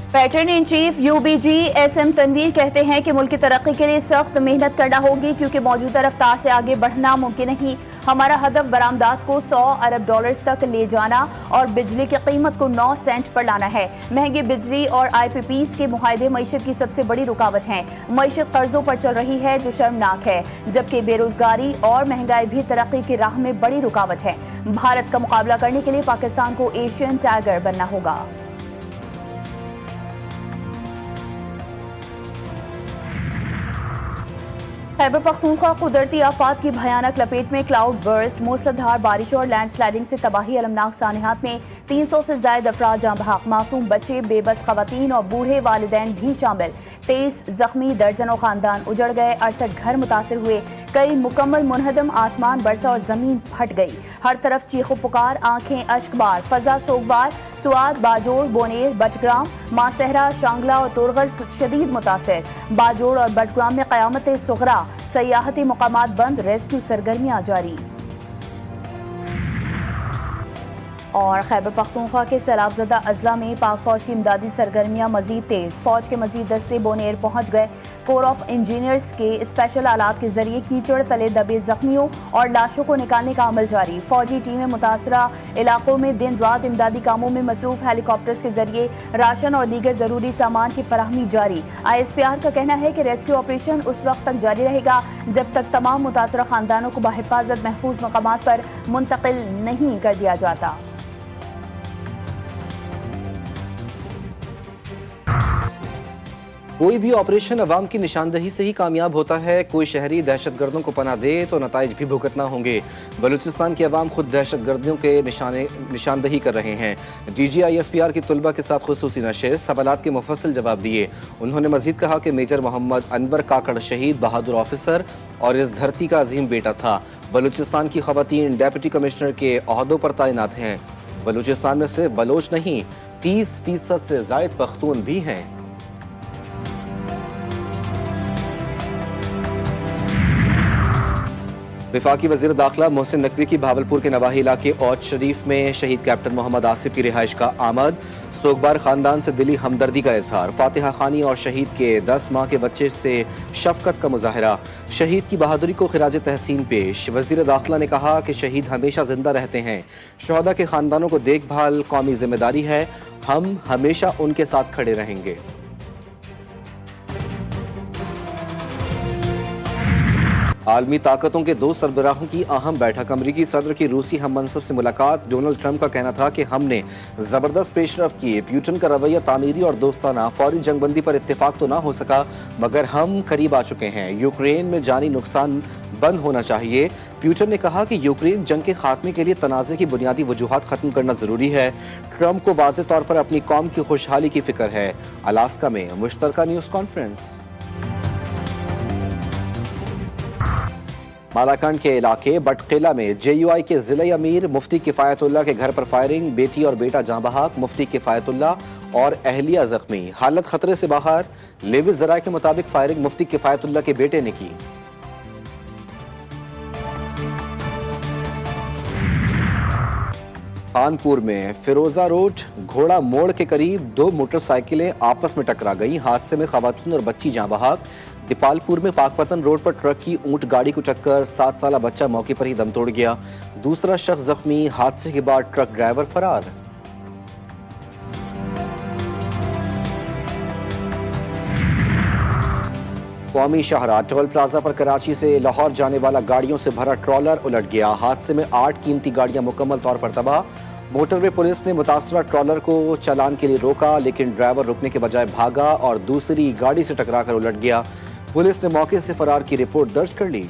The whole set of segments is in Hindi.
Pattern in chief UBG S M Tanveer कहते हैं कि मुल्क की तरक्की के लिए सख्त मेहनत करना होगी क्योंकि मौजूदा रफ्तार से आगे बढ़ना मुमकिन नहीं। हमारा हदफ बरामदात को 100 अरब डॉलर्स तक ले जाना और बिजली की कीमत को 9 सेंट पर लाना है। महंगी बिजली और आईपीपीज के मुआहदे मईशत की सबसे बड़ी रुकावट हैं। मईशत कर्जों पर चल रही है जो शर्मनाक है, जबकि बेरोजगारी और महंगाई भी तरक्की की राह में बड़ी रुकावट है। भारत का मुकाबला करने के लिए पाकिस्तान को एशियन टाइगर बनना होगा। खैबर पख्तूनख्वा कुदरती आफात की भयानक लपेट में क्लाउड बर्स्ट, मूसलाधार बारिश और लैंडस्लाइडिंग से तबाही अलमनाक सानिहात में 300 से ज्यादा अफराद जाँ बहक, मासूम बच्चे, बेबस खवातीन और बूढ़े वालिदैन भी शामिल। 23 जख्मी, दर्जनों खानदान उजड़ गए, 68 घर मुतासर हुए, कई मुकम्मल मुनहदम, आसमान बरसा और जमीन फट गई। हर तरफ चीखो पुकार, आंखें अश्कबार, फजा सोगवार। सुआद, बाजोड़, बोनेर, बटग्राम, मासहरा, शांगला और तोरगढ़ शदीद मुतासर। बाजोड़ और बटग्राम में क़यामत सुगरा, सयाहती मकामात बंद, रेस्क्यू सरगर्मियां जारी। और खैबर पख्तूनख्वा के सैलाबजदा अजला में पाक फौज की इमदादी सरगर्मियां मजीद तेज। फौज के मजीद दस्ते बोनेर पहुंच गए। कोर ऑफ इंजीनियर्स के स्पेशल आलात के जरिए कीचड़ तले दबे जख्मियों और लाशों को निकालने का अमल जारी। फौजी टीमें मुतासरा इलाकों में दिन रात इमदादी कामों में मसरूफ, हेलीकॉप्टर्स के जरिए राशन और दीगर जरूरी सामान की फराहमी जारी। ISPR का कहना है कि रेस्क्यू ऑपरेशन उस वक्त तक जारी रहेगा जब तक तमाम मुतासरा खानदानों को बहिफाजत महफूज मकामात पर मुंतकिल नहीं कर दिया जाता। कोई भी ऑपरेशन अवाम की निशानदही से ही कामयाब होता है। कोई शहरी दहशतगर्दों को पनाह दे तो नताइज भी भुगतना होंगे। बलूचिस्तान की अवाम खुद दहशतगर्दियों के निशानदही कर रहे हैं। DG ISPR की तुलबा के साथ खुसूसी नशिस्त, सवालात के मुफस्सिल जवाब दिए। उन्होंने मजीद कहा कि मेजर मोहम्मद अनवर काकड़ शहीद बहादुर ऑफिसर और इस धरती का अजीम बेटा था। बलूचिस्तान की खवातीन डेप्यूटी कमिश्नर के ओहदों पर तैनात हैं। बलूचिस्तान में सिर्फ बलोच नहीं, 30% से जायद पख्तून भी हैं। वफाकी वज़ीर दाखिला मोहसिन नकवी की भावलपुर के नवाही इलाके औच शरीफ में शहीद कैप्टन मोहम्मद आसिफ की रिहाइश का आमद। सोगबार खानदान से दिली हमदर्दी का इजहार। फातिहा खानी और शहीद के 10 माह के बच्चे से शफकत का मुजाहरा। शहीद की बहादुरी को खिराज तहसीन पेश। वज़ीर दाखिला ने कहा कि शहीद हमेशा जिंदा रहते हैं। शहदा के खानदानों को देखभाल कौमी जिम्मेदारी है। हम हमेशा उनके साथ खड़े रहेंगे। आलमी ताकतों के 2 सरबराहों की अहम बैठक। अमरीकी सदर की रूसी हम मनसब से मुलाकात। डोनाल्ड ट्रंप का कहना था कि हमने जबरदस्त पेशरफ्त की। प्यूटन का रवैया तामीरी और दोस्ताना। फौरी जंगबंदी पर इत्तेफाक तो ना हो सका मगर हम करीब आ चुके हैं। यूक्रेन में जानी नुकसान बंद होना चाहिए। प्यूटन ने कहा कि यूक्रेन जंग के खात्मे के लिए तनाज़े की बुनियादी वजूहात खत्म करना जरूरी है। ट्रंप को वाज़ेह तौर पर अपनी कौम की खुशहाली की फिक्र है। अलास्का में मुश्तरका न्यूज़ कॉन्फ्रेंस। मालाकंड के इलाके बटकिला में JUI के जिले अमीर मुफ्ती किफायतुल्लाह के घर पर फायरिंग। बेटी और बेटा जाँ बहक, मुफ्ती किफायतुल्लाह और अहलिया जख्मी। हालत खतरे से बाहर। लेवी ज़राए के मुताबिक फायरिंग मुफ्ती किफायतुल्लाह के बेटे ने की। कानपुर में फिरोजा रोड घोड़ा मोड़ के करीब 2 मोटरसाइकिलें आपस में टकरा गई। हादसे में खवातीन और बच्ची जाँ बहक। दीपालपुर में पाकपतन रोड पर ट्रक की ऊंट गाड़ी को टक्कर, 7 साला बच्चा मौके पर ही दम तोड़ गया। दूसरा शख्स जख्मी। हादसे के बाद ट्रक ड्राइवर फरार। कौमी शाहराह टोल प्लाजा पर कराची से लाहौर जाने वाला गाड़ियों से भरा ट्रॉलर उलट गया। हादसे में 8 कीमती गाड़ियां मुकम्मल तौर पर तबाह। मोटरवे पुलिस ने मुतासरा ट्रॉलर को चालान के लिए रोका लेकिन ड्राइवर रुकने के बजाय भागा और दूसरी गाड़ी से टकराकर उलट गया। पुलिस ने मौके से फरार की रिपोर्ट दर्ज कर ली।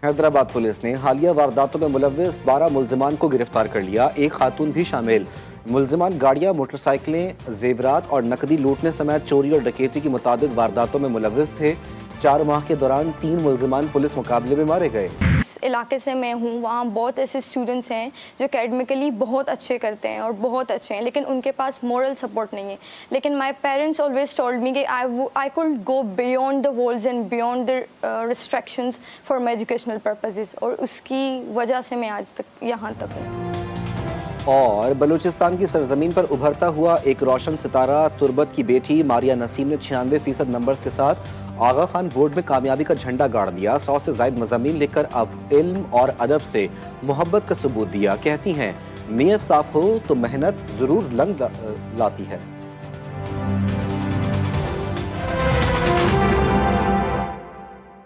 हैदराबाद पुलिस ने हालिया वारदातों में मुलव्विस 12 मुल्जिमान को गिरफ्तार कर लिया। एक खातून भी शामिल। मुल्जिमान गाड़ियां, मोटरसाइकिलें, जेवरात और नकदी लूटने समेत चोरी और डकैती की मुताबिक वारदातों में मुलव्विस थे। 4 माह के दौरान 3 मुल्जिमान पुलिस मुकाबले में मारे गए। इस इलाके से मैं हूँ, वहाँ बहुत ऐसे स्टूडेंट्स हैं जो एकेडमिकली बहुत अच्छे करते हैं और बहुत अच्छे हैं, लेकिन उनके पास मोरल सपोर्ट नहीं है। लेकिन my parents always told me कि I could go beyond the walls and beyond the restrictions for my educational purposes, और उसकी वजह से मैं आज तक यहाँ तक हूँ। और बलूचिस्तान की सरजमीन पर उभरता हुआ एक रोशन सितारा तुर्बत की बेटी मारिया नसीम ने 96% नंबर्स के साथ आगा खान बोर्ड में कामयाबी का झंडा गाड़ दिया। 100 से ज़ायद मज़ामीन लिखकर अब इल्म और अदब से मोहब्बत का सबूत दिया। कहती हैं, नीयत साफ हो तो मेहनत ज़रूर रंग लाती है।